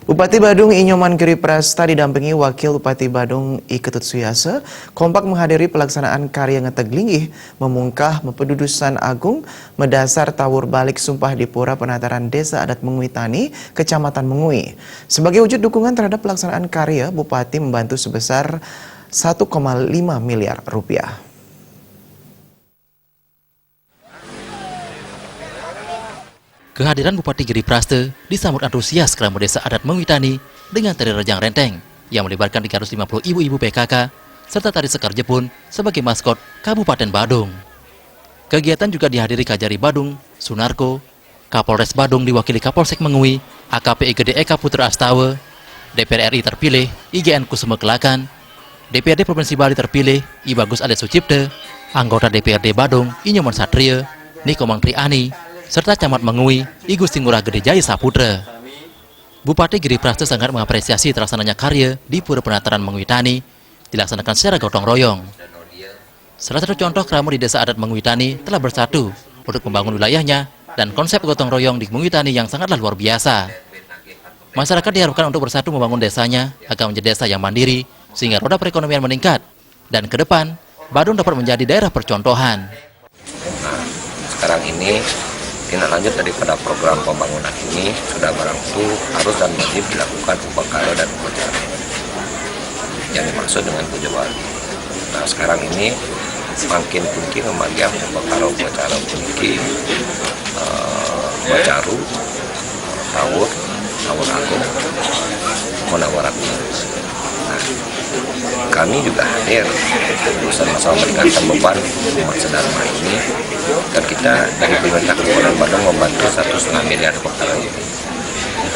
Bupati Badung I Nyoman Giri Prasta didampingi Wakil Bupati Badung I Ketut Suyase kompak menghadiri pelaksanaan karya ngeteg linggih memungkah Mempedudusan Agung mendasar tawur balik sumpah di Pura Penataran Desa Adat Mengui Tani, Kecamatan Mengui. Sebagai wujud dukungan terhadap pelaksanaan karya, Bupati membantu sebesar 1,5 miliar rupiah. Kehadiran Bupati Giri Prasta disambut antusias keramu Desa Adat Mengui Tani dengan tari rejang renteng yang melibatkan 350 ibu-ibu PKK serta tari sekar Jepun sebagai maskot Kabupaten Badung. Kegiatan juga dihadiri Kajari Badung, Sunarko, Kapolres Badung diwakili Kapolsek Mengui, AKP IGD Eka Putra Astawa, DPR RI terpilih IGN Kusuma Kelakan, DPRD Provinsi Bali terpilih I Bagus Adet Sucipte, anggota DPRD Badung I Nyoman Satrio, Niko Mangtriani, serta Camat Mengui, I Gusti Ngurah Gede Jaya Saputra. Bupati Giri Prasta sangat mengapresiasi terlaksananya karya di Pura Penataran Mengui Tani dilaksanakan secara gotong royong. Salah satu contoh keramu di Desa Adat Mengui Tani telah bersatu untuk membangun wilayahnya dan konsep gotong royong di Mengui Tani yang sangatlah luar biasa. Masyarakat diharapkan untuk bersatu membangun desanya agar menjadi desa yang mandiri sehingga roda perekonomian meningkat dan ke depan Badung dapat menjadi daerah percontohan. Sekarang ini tindak lanjut daripada program pembangunan ini sudah barang tentu harus dan wajib dilakukan upakara dan upacara yang dimaksud dengan puja wali. Nah sekarang ini makin puniki memanjang upakara upacara puniki bacaru, tawur agung, menawarat. Nah, kami juga hadir bersama-sama meringankan beban umat sedharma ini dan kita dari pemerintah Kabupaten Badung membantu 1,5 miliar perkara ini.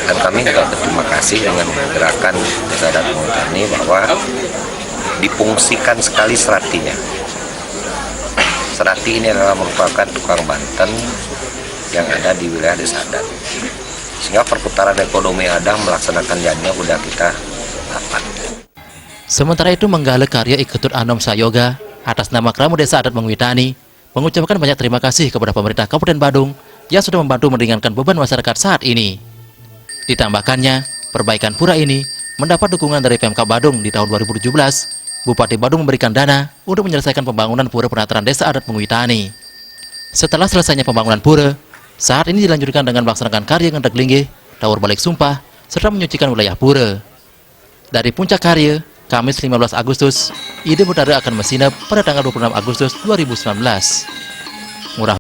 Dan kami juga berterima kasih dengan gerakan Desa Adat Mengui Tani bahwa difungsikan sekali seratinya. Serati ini adalah merupakan tukang Banten yang ada di wilayah Desa Adat. Sehingga perputaran ekonomi ada melaksanakan janjinya sudah kita dapat. Sementara itu menggala karya I Ketut Anom Sayoga atas nama keramu Desa Adat Mengui Tani mengucapkan banyak terima kasih kepada pemerintah Kabupaten Badung yang sudah membantu meringankan beban masyarakat saat ini. Ditambahkannya, perbaikan pura ini mendapat dukungan dari Pemkab Badung di tahun 2017. Bupati Badung memberikan dana untuk menyelesaikan pembangunan Pura Penataran Desa Adat Mengui Tani. Setelah selesainya pembangunan pura, saat ini dilanjutkan dengan melaksanakan karya ngeteg linggih, tawur balik sumpah, serta menyucikan wilayah pura. Dari puncak karya, Kamis 15 Agustus, Ide Mutara akan mesinap pada tanggal 26 Agustus 2019. Murah